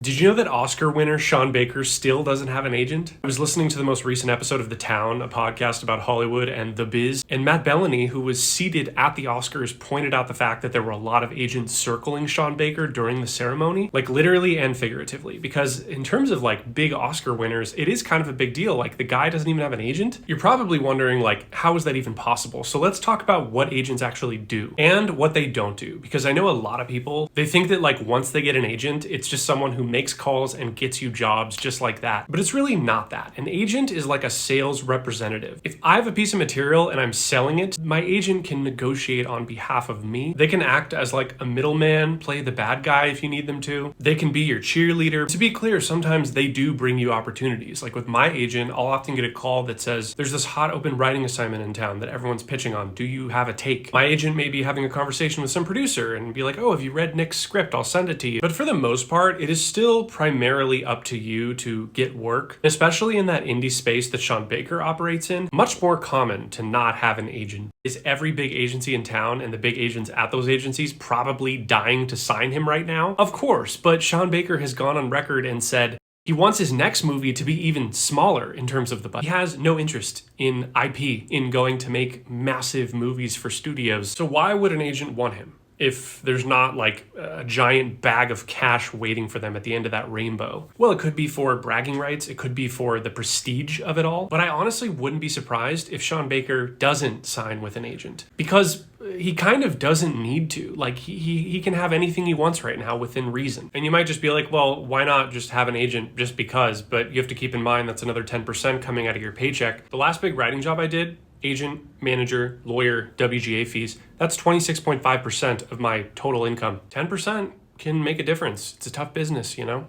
Did you know that Oscar winner Sean Baker still doesn't have an agent? I was listening to the most recent episode of The Town, a podcast about Hollywood and the biz, and Matt Bellany, who was seated at the Oscars, pointed out the fact that there were a lot of agents circling Sean Baker during the ceremony, like literally and figuratively, because in terms of like big Oscar winners, it is kind of a big deal. Like the guy doesn't even have an agent. You're probably wondering like, how is that even possible? So let's talk about what agents actually do and what they don't do, because I know a lot of people, they think that like once they get an agent, it's just someone who makes calls and gets you jobs just like that. But it's really not that. An agent is like a sales representative. If I have a piece of material and I'm selling it, my agent can negotiate on behalf of me. They can act as like a middleman, play the bad guy if you need them to. They can be your cheerleader. To be clear, sometimes they do bring you opportunities. Like with my agent, I'll often get a call that says, there's this hot open writing assignment in town that everyone's pitching on. Do you have a take? My agent may be having a conversation with some producer and be like, oh, have you read Nick's script? I'll send it to you. But for the most part, it is still primarily up to you to get work, especially in that indie space that Sean Baker operates in. Much more common to not have an agent. Is every big agency in town and the big agents at those agencies probably dying to sign him right now? Of course, but Sean Baker has gone on record and said he wants his next movie to be even smaller in terms of the budget. He has no interest in IP, in going to make massive movies for studios. So why would an agent want him if there's not like a giant bag of cash waiting for them at the end of that rainbow? Well, it could be for bragging rights. It could be for the prestige of it all. But I honestly wouldn't be surprised if Sean Baker doesn't sign with an agent, because he kind of doesn't need to. Like he can have anything he wants right now within reason. And you might just be like, well, why not just have an agent just because? But you have to keep in mind that's another 10% coming out of your paycheck. The last big writing job I did, agent, manager, lawyer, WGA fees, that's 26.5% of my total income. 10% can make a difference. It's a tough business, you know?